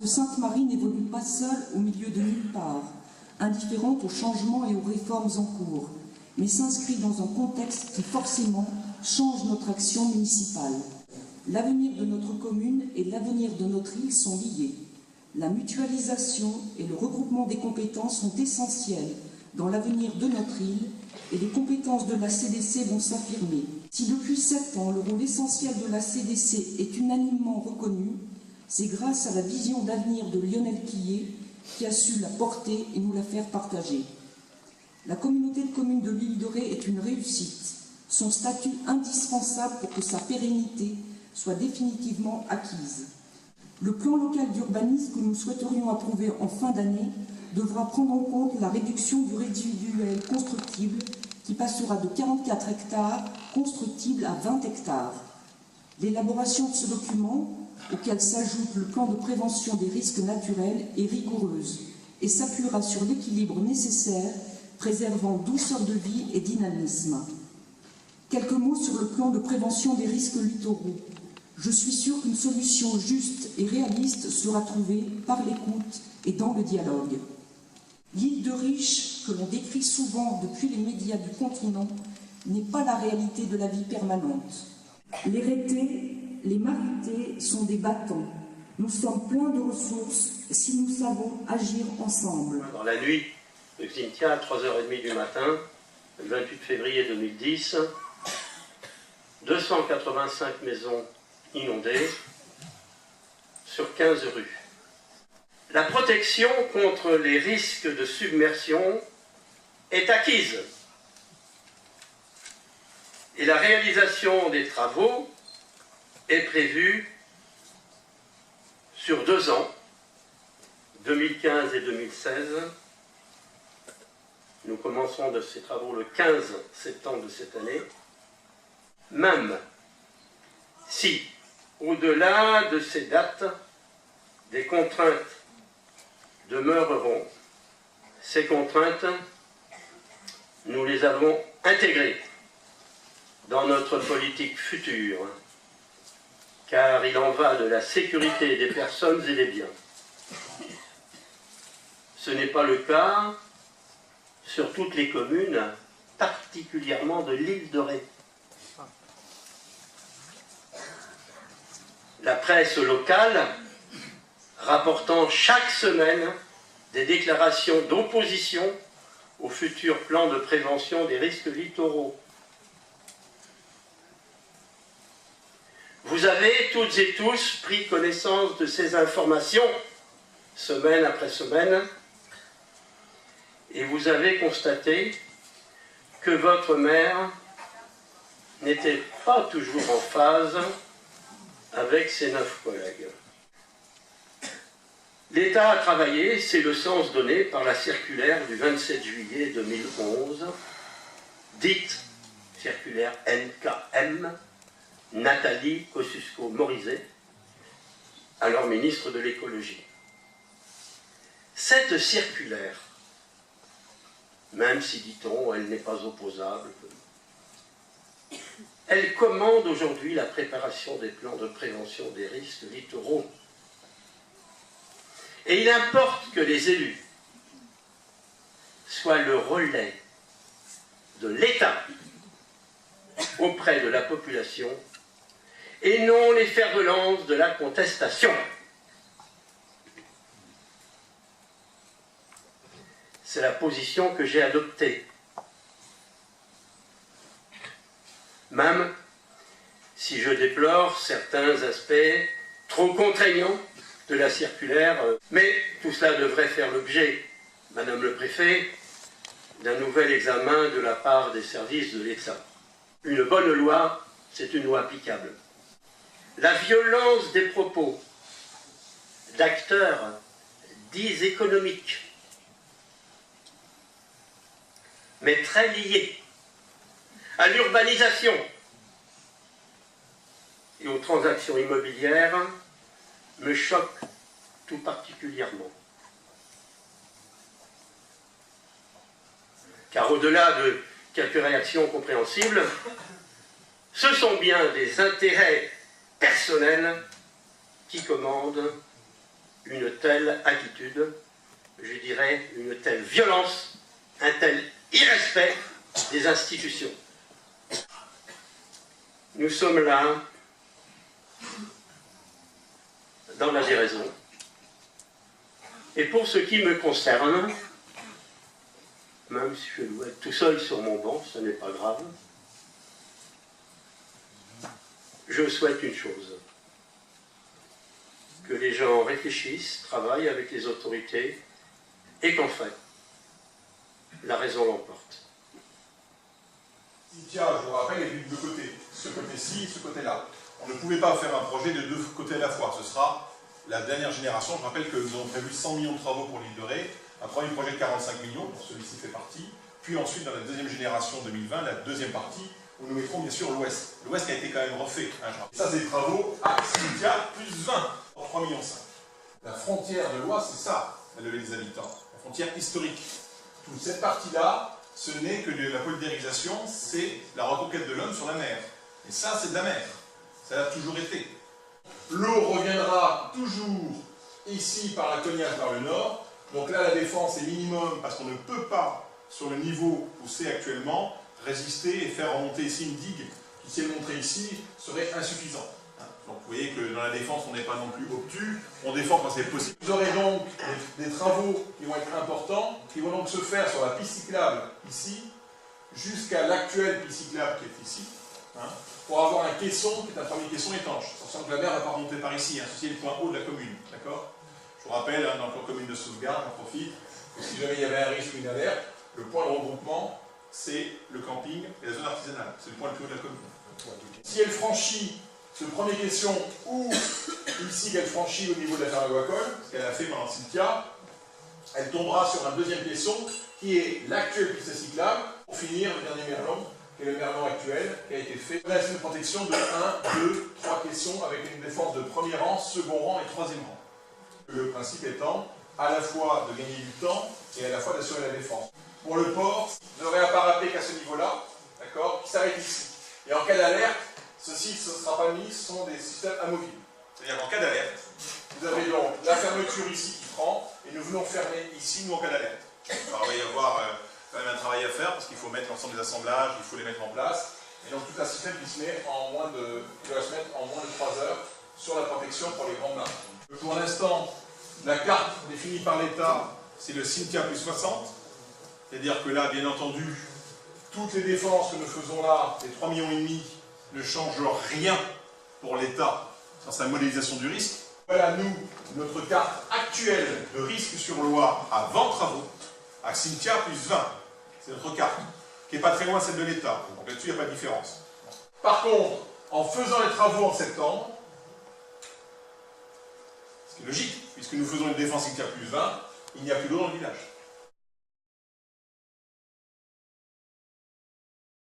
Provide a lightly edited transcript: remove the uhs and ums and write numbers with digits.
Sainte-Marie n'évolue pas seule au milieu de nulle part, indifférente aux changements et aux réformes en cours, mais s'inscrit dans un contexte qui forcément change notre action municipale. L'avenir de notre commune et l'avenir de notre île sont liés. La mutualisation et le regroupement des compétences sont essentiels dans l'avenir de notre île et les compétences de la CDC vont s'affirmer. Si depuis 7 ans, le rôle essentiel de la CDC est unanimement reconnu, c'est grâce à la vision d'avenir de Lionel Quillet qui a su la porter et nous la faire partager. La communauté de communes de l'île de Ré est une réussite, son statut indispensable pour que sa pérennité soit définitivement acquise. Le plan local d'urbanisme que nous souhaiterions approuver en fin d'année devra prendre en compte la réduction du résiduel constructible qui passera de 44 hectares constructibles à 20 hectares. L'élaboration de ce document, auquel s'ajoute le plan de prévention des risques naturels, est rigoureuse et s'appuiera sur l'équilibre nécessaire, préservant douceur de vie et dynamisme. Quelques mots sur le plan de prévention des risques littoraux. Je suis sûre qu'une solution juste et réaliste sera trouvée par l'écoute et dans le dialogue. L'île de Riche, que l'on décrit souvent depuis les médias du continent, n'est pas la réalité de la vie permanente. Les rétés, les marités sont des battants. Nous sommes pleins de ressources si nous savons agir ensemble. Dans la nuit de Xynthia, à 3h30 du matin, le 28 février 2010, 285 maisons inondées sur 15 rues. La protection contre les risques de submersion est acquise et la réalisation des travaux est prévue sur 2 ans, 2015 et 2016. Nous commencerons de ces travaux le 15 septembre de cette année. Même si, au-delà de ces dates, des contraintes demeureront. Ces contraintes, nous les avons intégrées dans notre politique future, car il en va de la sécurité des personnes et des biens. Ce n'est pas le cas sur toutes les communes, particulièrement de l'île de Ré. La presse locale rapportant chaque semaine des déclarations d'opposition au futur plan de prévention des risques littoraux. Vous avez toutes et tous pris connaissance de ces informations, semaine après semaine, et vous avez constaté que votre maire n'était pas toujours en phase avec ses 9 collègues. L'État a travaillé, c'est le sens donné par la circulaire du 27 juillet 2011, dite circulaire NKM, Nathalie Kosciusko-Morizet, alors ministre de l'écologie. Cette circulaire, même si, dit-on, elle n'est pas opposable, elle commande aujourd'hui la préparation des plans de prévention des risques littoraux. Et il importe que les élus soient le relais de l'État auprès de la population et non les fers de lance de la contestation. C'est la position que j'ai adoptée. Même si je déplore certains aspects trop contraignants de la circulaire, mais tout cela devrait faire l'objet, Madame le Préfet, d'un nouvel examen de la part des services de l'État. Une bonne loi, c'est une loi applicable. La violence des propos d'acteurs dits économiques, mais très liés à l'urbanisation et aux transactions immobilières, me choque tout particulièrement. Car au-delà de quelques réactions compréhensibles, ce sont bien des intérêts personnels qui commandent une telle attitude, je dirais une telle violence, un tel irrespect des institutions. Nous sommes là dans la déraison. Et pour ce qui me concerne, même si je dois être tout seul sur mon banc, ce n'est pas grave, je souhaite une chose, que les gens réfléchissent, travaillent avec les autorités, et qu'en fait, la raison l'emporte. Cynthia, je vous rappelle, est de deux côtés, ce côté-ci et ce côté-là. On ne pouvait pas faire un projet de deux côtés à la fois, ce sera la dernière génération. Je rappelle que nous avons prévu 100 millions de travaux pour l'île de Ré, un premier projet de 45 millions, dont celui-ci fait partie, puis ensuite dans la deuxième génération 2020, la deuxième partie, où nous mettrons bien sûr l'Ouest. L'Ouest qui a été quand même refait. Et ça, c'est des travaux à Cynthia, plus 20, pour 3,5 millions. La frontière de loi, c'est ça, la levée des habitants. La frontière historique. Toute cette partie-là, ce n'est que de la polymérisation, c'est la reconquête de l'homme sur la mer. Et ça, c'est de la mer. Ça l'a toujours été. L'eau reviendra toujours ici par la Cognac, par le nord. Donc là, la défense est minimum parce qu'on ne peut pas, sur le niveau où c'est actuellement, résister et faire remonter ici une digue qui, si elle montrait ici, serait insuffisante. Donc vous voyez que dans la défense, on n'est pas non plus obtus, on défend quand c'est possible. Vous aurez donc des travaux qui vont être importants, qui vont donc se faire sur la piste cyclable ici, jusqu'à l'actuelle piste cyclable qui est ici, pour avoir un caisson qui est un premier caisson étanche. Sachant que la mer ne va pas remonter par ici, ceci est le point haut de la commune. D'accord ? Je vous rappelle, dans la commune de sauvegarde, on profite, que si jamais il y avait un risque ou une alerte, le point de regroupement, c'est le camping et la zone artisanale. C'est le point le plus haut de la commune. Si elle franchit ce premier caisson, ou ici qu'elle franchit au niveau de la ferme agricole, ce qu'elle a fait pendant Cynthia, elle tombera sur un deuxième caisson qui est l'actuelle piste cyclable, pour finir le dernier merlon, qui est le merlon actuel, qui a été fait. On a une protection de 1, 2, 3 caissons avec une défense de premier rang, second rang et troisième rang. Le principe étant à la fois de gagner du temps et à la fois d'assurer la défense. Pour le port, vous n'aurez un parapet qu'à ce niveau-là, d'accord, qui s'arrête ici. Et en cas d'alerte, ceci ne sera pas mis, ce sont des systèmes amovibles. C'est-à-dire qu'en cas d'alerte, vous avez donc la fermeture ici qui prend, et nous venons fermer ici, nous, en cas d'alerte. Alors il va y avoir quand même un travail à faire, parce qu'il faut mettre l'ensemble des assemblages, il faut les mettre en place, et donc tout un système qui se met qui doit se mettre en moins de 3 heures sur la protection pour les grandes marques. Pour l'instant, la carte définie par l'État, c'est le Cynthia plus 60, c'est-à-dire que là, bien entendu, toutes les défenses que nous faisons là, les 3,5 millions, ne changent rien pour l'État dans sa modélisation du risque. Voilà, nous, notre carte actuelle de risque sur Loire avant travaux, à Cynthia plus 20. C'est notre carte, qui n'est pas très loin de celle de l'État. Donc là-dessus, il n'y a pas de différence. Par contre, en faisant les travaux en septembre, ce qui est logique, puisque nous faisons une défense Cynthia plus 20, il n'y a plus d'eau dans le village.